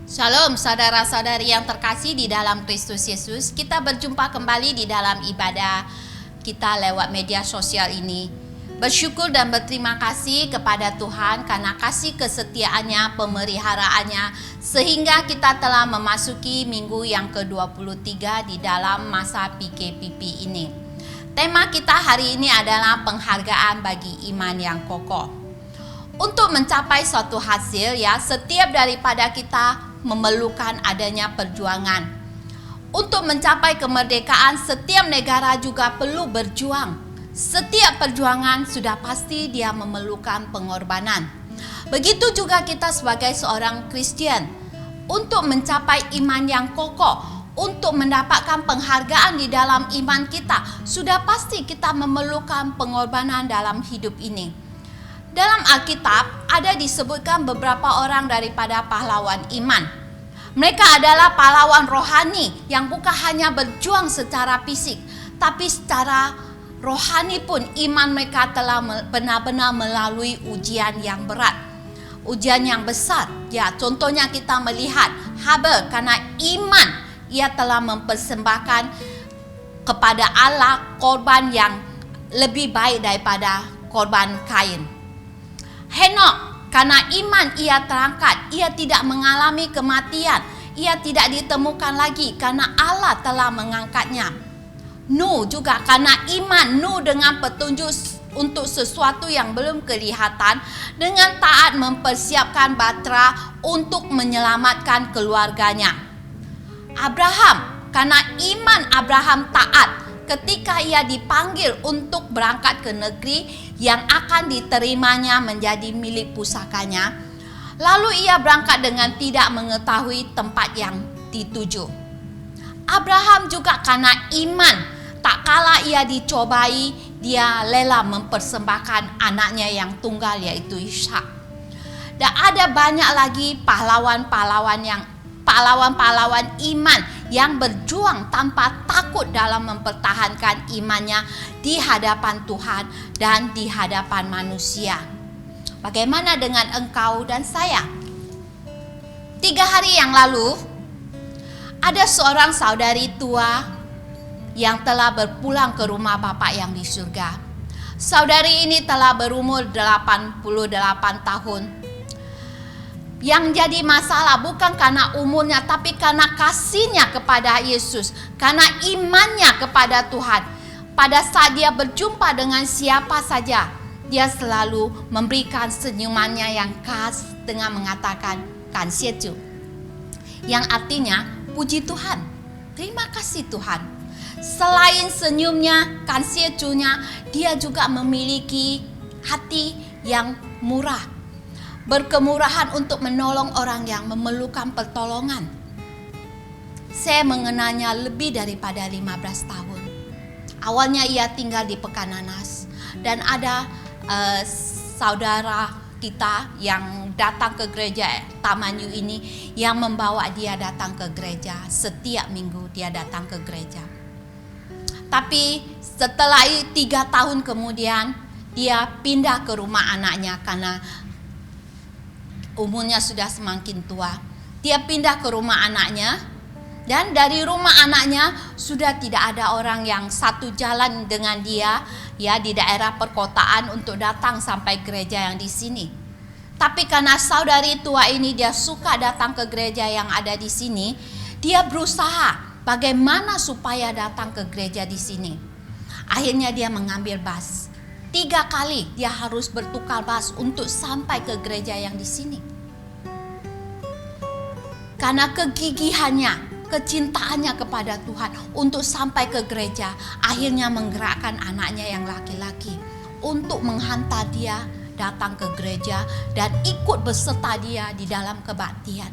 Shalom saudara-saudari yang terkasih di dalam Kristus Yesus. Kita berjumpa kembali di dalam ibadah kita lewat media sosial ini. Bersyukur dan berterima kasih kepada Tuhan karena kasih kesetiaannya, pemeliharaannya, sehingga kita telah memasuki minggu yang ke-23 di dalam masa PKPP ini. Tema kita hari ini adalah penghargaan bagi iman yang kokoh. Untuk mencapai suatu hasil, setiap daripada kita memerlukan adanya perjuangan. Untuk mencapai kemerdekaan, setiap negara juga perlu berjuang. Setiap perjuangan sudah pasti dia memerlukan pengorbanan. Begitu juga kita sebagai seorang Kristen. Untuk mencapai iman yang kokoh, untuk mendapatkan penghargaan di dalam iman kita, sudah pasti kita memerlukan pengorbanan dalam hidup ini. Dalam Alkitab ada disebutkan beberapa orang daripada pahlawan iman. Mereka adalah pahlawan rohani yang bukan hanya berjuang secara fisik, tapi secara rohani pun iman mereka telah benar-benar melalui ujian yang berat, ujian yang besar. Contohnya kita melihat Habel, karena iman ia telah mempersembahkan kepada Allah korban yang lebih baik daripada korban Kain. Henok, karena iman ia terangkat, ia tidak mengalami kematian, ia tidak ditemukan lagi karena Allah telah mengangkatnya. Nuh juga karena iman, Nuh dengan petunjuk untuk sesuatu yang belum kelihatan, dengan taat mempersiapkan batra untuk menyelamatkan keluarganya. Abraham, karena iman Abraham taat ketika ia dipanggil untuk berangkat ke negeri yang akan diterimanya menjadi milik pusakanya. Lalu ia berangkat dengan tidak mengetahui tempat yang dituju. Abraham juga karena iman, tak kala ia dicobai, dia rela mempersembahkan anaknya yang tunggal yaitu Ishak. Dan ada banyak lagi pahlawan-pahlawan iman yang berjuang tanpa takut dalam mempertahankan imannya di hadapan Tuhan dan di hadapan manusia. Bagaimana dengan engkau dan saya? 3 hari yang lalu, ada seorang saudari tua yang telah berpulang ke rumah Bapa yang di surga. Saudari ini telah berumur 88 tahun. Yang jadi masalah bukan karena umurnya, tapi karena kasihnya kepada Yesus, karena imannya kepada Tuhan. Pada saat dia berjumpa dengan siapa saja, dia selalu memberikan senyumannya yang khas dengan mengatakan "感谢主", yang artinya puji Tuhan, terima kasih Tuhan. Selain senyumnya, "感谢主"nya, dia juga memiliki hati yang murah, berkemurahan untuk menolong orang yang memerlukan pertolongan. Saya mengenalnya lebih daripada 15 tahun. Awalnya ia tinggal di Pekananas, dan ada saudara kita yang datang ke gereja Taman Yu ini yang membawa dia datang ke gereja. Setiap minggu dia datang ke gereja. Tapi setelah 3 tahun kemudian dia pindah ke rumah anaknya karena umurnya sudah semakin tua. Dia pindah ke rumah anaknya, dan dari rumah anaknya sudah tidak ada orang yang satu jalan dengan dia di daerah perkotaan untuk datang sampai gereja yang di sini. Tapi karena saudari tua ini dia suka datang ke gereja yang ada di sini, dia berusaha bagaimana supaya datang ke gereja di sini. Akhirnya dia mengambil bus. 3 kali dia harus bertukar bus untuk sampai ke gereja yang di sini. Karena kegigihannya, kecintaannya kepada Tuhan untuk sampai ke gereja, akhirnya menggerakkan anaknya yang laki-laki untuk menghantar dia datang ke gereja dan ikut beserta dia di dalam kebaktian.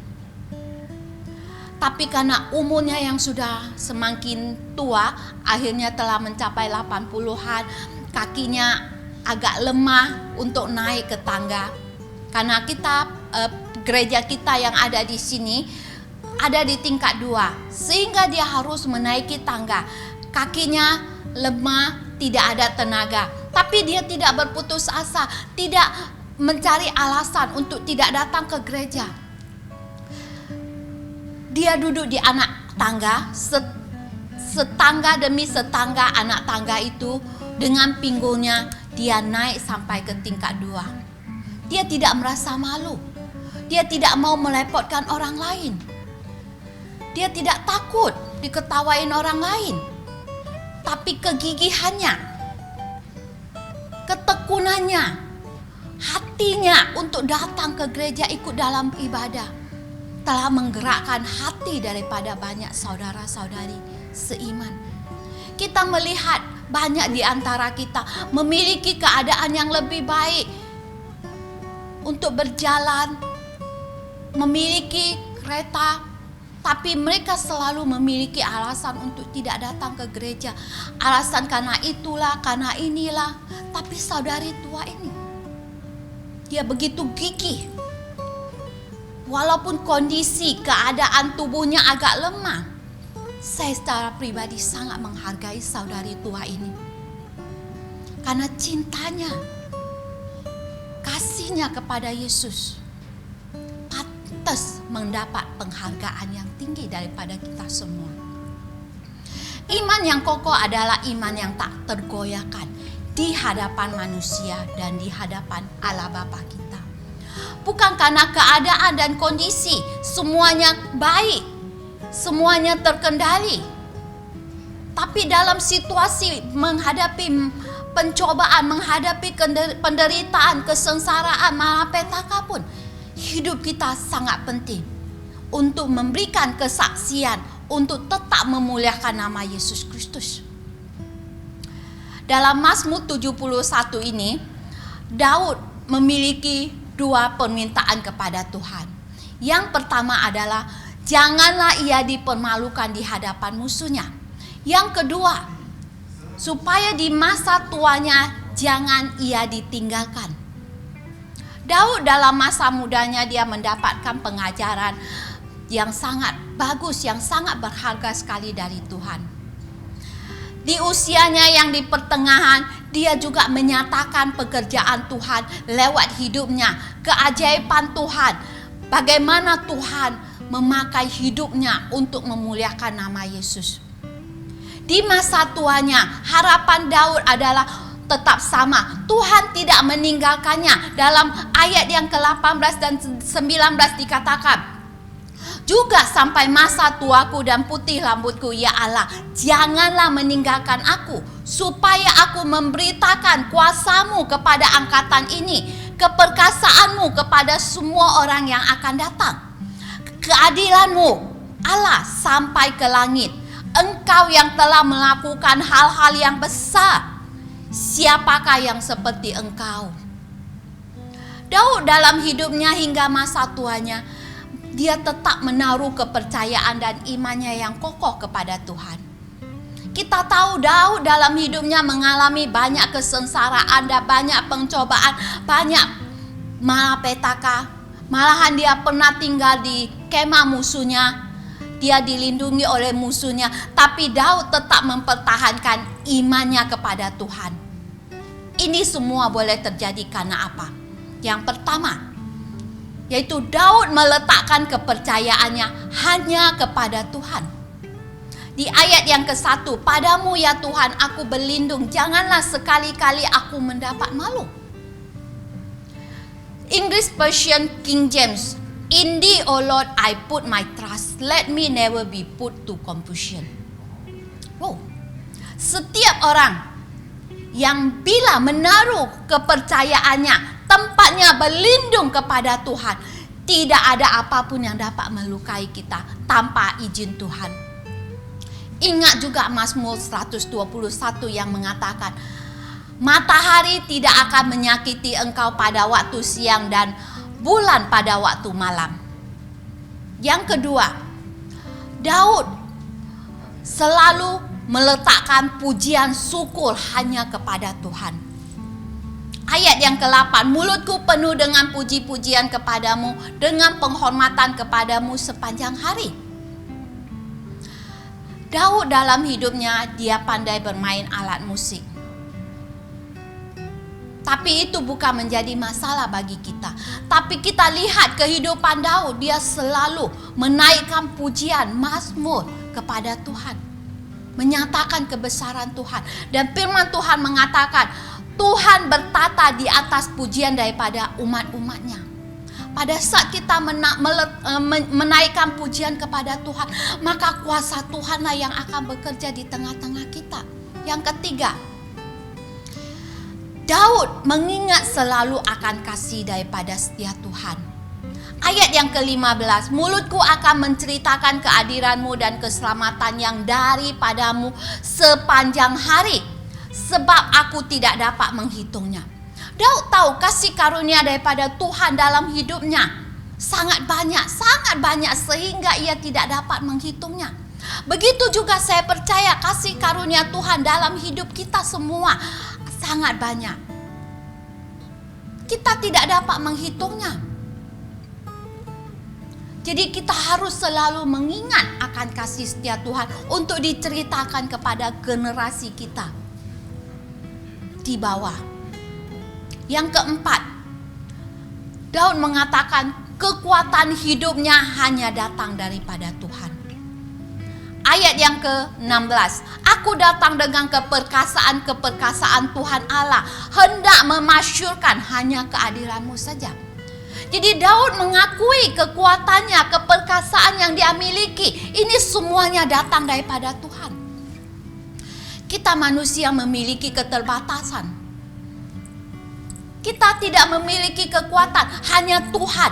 Tapi karena umurnya yang sudah semakin tua, akhirnya telah mencapai 80-an, kakinya agak lemah untuk naik ke tangga. Karena gereja kita yang ada di sini ada di tingkat 2, sehingga dia harus menaiki tangga. Kakinya lemah, tidak ada tenaga. Tapi dia tidak berputus asa, tidak mencari alasan untuk tidak datang ke gereja. Dia duduk di anak tangga, setangga demi setangga anak tangga itu, dengan pinggulnya dia naik sampai ke tingkat 2. Dia tidak merasa malu. Dia tidak mau merepotkan orang lain. Dia tidak takut diketawain orang lain. Tapi kegigihannya, ketekunannya, hatinya untuk datang ke gereja ikut dalam ibadah telah menggerakkan hati daripada banyak saudara-saudari seiman. Kita melihat banyak di antara kita memiliki keadaan yang lebih baik untuk berjalan, memiliki kereta, tapi mereka selalu memiliki alasan untuk tidak datang ke gereja. Alasan karena itulah, karena inilah. Tapi saudari tua ini, dia begitu gigih. Walaupun kondisi keadaan tubuhnya agak lemah, saya secara pribadi sangat menghargai saudari tua ini. Karena cintanya, kasihnya kepada Yesus pantas mendapat penghargaan yang tinggi daripada kita semua. Iman yang kokoh adalah iman yang tak tergoyahkan di hadapan manusia dan di hadapan Allah Bapa kita. Bukan karena keadaan dan kondisi semuanya baik, semuanya terkendali. Tapi dalam situasi menghadapi pencobaan, menghadapi penderitaan, kesengsaraan, malapetaka pun, hidup kita sangat penting untuk memberikan kesaksian, untuk tetap memuliakan nama Yesus Kristus. Dalam Mazmur 71 ini, Daud memiliki 2 permintaan kepada Tuhan. Yang pertama adalah, janganlah ia dipermalukan di hadapan musuhnya. Yang kedua, supaya di masa tuanya jangan ia ditinggalkan. Daud dalam masa mudanya dia mendapatkan pengajaran yang sangat bagus, yang sangat berharga sekali dari Tuhan. Di usianya yang di pertengahan, dia juga menyatakan pekerjaan Tuhan lewat hidupnya, keajaiban Tuhan, bagaimana Tuhan memakai hidupnya untuk memuliakan nama Yesus. Di masa tuanya, harapan Daud adalah tetap sama. Tuhan tidak meninggalkannya. Dalam ayat yang ke-18 dan 19 dikatakan, juga sampai masa tuaku dan putih rambutku, ya Allah, janganlah meninggalkan aku, supaya aku memberitakan kuasamu kepada angkatan ini, keperkasaanmu kepada semua orang yang akan datang. Keadilanmu, Allah, sampai ke langit. Engkau yang telah melakukan hal-hal yang besar. Siapakah yang seperti engkau? Daud dalam hidupnya hingga masa tuanya, dia tetap menaruh kepercayaan dan imannya yang kokoh kepada Tuhan. Kita tahu Daud dalam hidupnya mengalami banyak kesengsaraan dan banyak pencobaan, banyak malapetaka. Malahan dia pernah tinggal di kemah musuhnya. Dia dilindungi oleh musuhnya, tapi Daud tetap mempertahankan imannya kepada Tuhan. Ini semua boleh terjadi karena apa? Yang pertama, yaitu Daud meletakkan kepercayaannya hanya kepada Tuhan. Di ayat yang ke-1, padamu ya Tuhan aku berlindung, janganlah sekali-kali aku mendapat malu. English Version King James, in thee, O Lord, I put my trust. Let me never be put to confusion. Wow. Setiap orang yang bila menaruh kepercayaannya, tempatnya berlindung kepada Tuhan, tidak ada apapun yang dapat melukai kita tanpa izin Tuhan. Ingat juga Mazmur 121 yang mengatakan, matahari tidak akan menyakiti engkau pada waktu siang dan bulan pada waktu malam. Yang kedua, Daud selalu meletakkan pujian syukur hanya kepada Tuhan. Ayat yang ke-8, mulutku penuh dengan puji-pujian kepadamu, dengan penghormatan kepadamu sepanjang hari. Daud dalam hidupnya dia pandai bermain alat musik. Tapi itu bukan menjadi masalah bagi kita. Tapi kita lihat kehidupan Daud, dia selalu menaikkan pujian, mazmur kepada Tuhan, menyatakan kebesaran Tuhan. Dan firman Tuhan mengatakan, Tuhan bertata di atas pujian daripada umat-umatnya. Pada saat kita menaikkan pujian kepada Tuhan, maka kuasa Tuhanlah yang akan bekerja di tengah-tengah kita. Yang ketiga, Daud mengingat selalu akan kasih daripada setia Tuhan. Ayat yang ke-15, mulutku akan menceritakan keadilanmu dan keselamatan yang daripadamu sepanjang hari, sebab aku tidak dapat menghitungnya. Daud tahu kasih karunia daripada Tuhan dalam hidupnya sangat banyak sehingga ia tidak dapat menghitungnya. Begitu juga saya percaya kasih karunia Tuhan dalam hidup kita semua sangat banyak. Kita tidak dapat menghitungnya. Jadi kita harus selalu mengingat akan kasih setia Tuhan untuk diceritakan kepada generasi kita di bawah. Yang keempat, Daud mengatakan kekuatan hidupnya hanya datang daripada Tuhan. Ayat yang ke-16, aku datang dengan keperkasaan Tuhan Allah, hendak memasyurkan hanya keadilan-Mu saja. Jadi Daud mengakui kekuatannya, keperkasaan yang dia miliki, ini semuanya datang daripada Tuhan. Kita manusia memiliki keterbatasan. Kita tidak memiliki kekuatan, hanya Tuhan.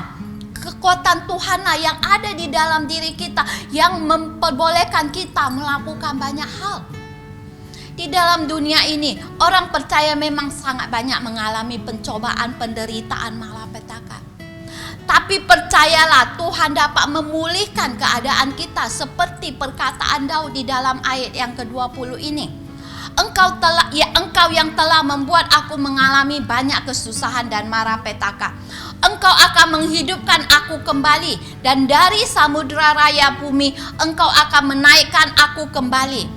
Kekuatan Tuhanlah yang ada di dalam diri kita, yang memperbolehkan kita melakukan banyak hal. Di dalam dunia ini, orang percaya memang sangat banyak mengalami pencobaan, penderitaan, malapetaka. Tapi percayalah, Tuhan dapat memulihkan keadaan kita seperti perkataan Daud di dalam ayat yang ke-20 ini. Engkau yang telah membuat aku mengalami banyak kesusahan dan malapetaka. Engkau akan menghidupkan aku kembali, dan dari samudera raya bumi Engkau akan menaikkan aku kembali.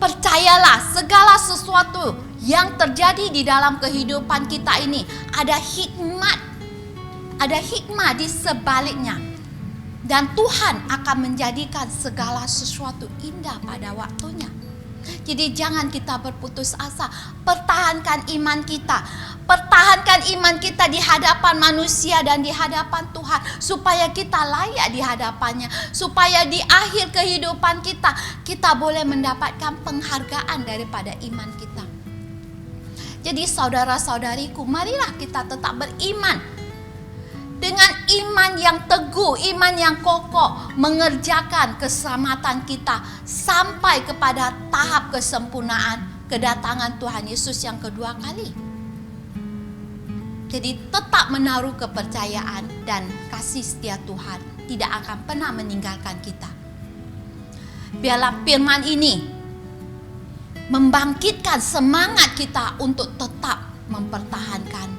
Percayalah, segala sesuatu yang terjadi di dalam kehidupan kita ini ada hikmah di sebaliknya. Dan Tuhan akan menjadikan segala sesuatu indah pada waktunya. Jadi jangan kita berputus asa. Pertahankan iman kita. Pertahankan iman kita di hadapan manusia dan di hadapan Tuhan, supaya kita layak di hadapannya. Supaya di akhir kehidupan kita boleh mendapatkan penghargaan daripada iman kita. Jadi saudara-saudariku, marilah kita tetap beriman. Dengan iman yang teguh, iman yang kokoh, mengerjakan keselamatan kita sampai kepada tahap kesempurnaan kedatangan Tuhan Yesus yang kedua kali. Jadi tetap menaruh kepercayaan dan kasih setia Tuhan tidak akan pernah meninggalkan kita. Biarlah firman ini membangkitkan semangat kita untuk tetap mempertahankan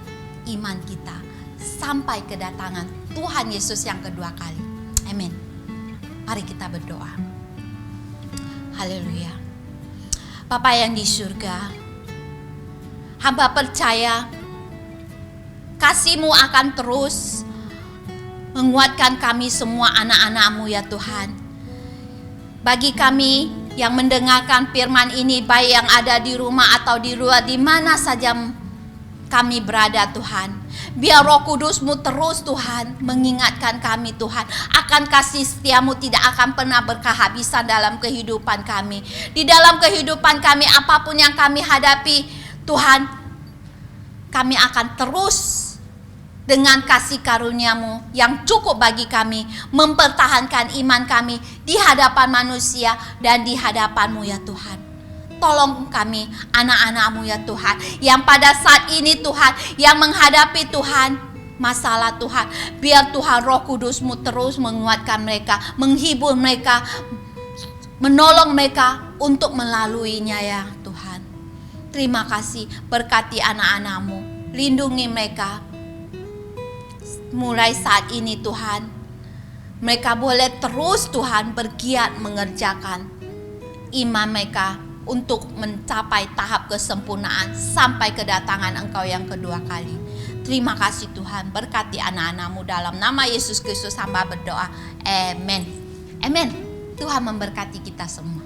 iman kita sampai kedatangan Tuhan Yesus yang kedua kali. Amin. Mari kita berdoa. Haleluya. Bapa yang di surga, hamba percaya kasih-Mu akan terus menguatkan kami semua anak-anak-Mu ya Tuhan. Bagi kami yang mendengarkan firman ini, baik yang ada di rumah atau di luar, di mana saja kami berada Tuhan, biar Roh Kudus-Mu terus Tuhan mengingatkan kami Tuhan akan kasih setia-Mu tidak akan pernah berkehabisan dalam kehidupan kami. Di dalam kehidupan kami apapun yang kami hadapi Tuhan, kami akan terus dengan kasih karunia-Mu yang cukup bagi kami mempertahankan iman kami di hadapan manusia dan di hadapan-Mu ya Tuhan. Tolong kami anak-anak-Mu ya Tuhan, yang pada saat ini Tuhan yang menghadapi Tuhan masalah Tuhan, biar Tuhan Roh Kudus-Mu terus menguatkan mereka, menghibur mereka, menolong mereka untuk melaluinya ya Tuhan. Terima kasih, berkati anak-anak-Mu, lindungi mereka mulai saat ini Tuhan. Mereka boleh terus Tuhan bergiat mengerjakan iman mereka untuk mencapai tahap kesempurnaan sampai kedatangan Engkau yang kedua kali. Terima kasih Tuhan, berkati anak-anak-Mu dalam nama Yesus Kristus hamba berdoa. Amin. Amin. Tuhan memberkati kita semua.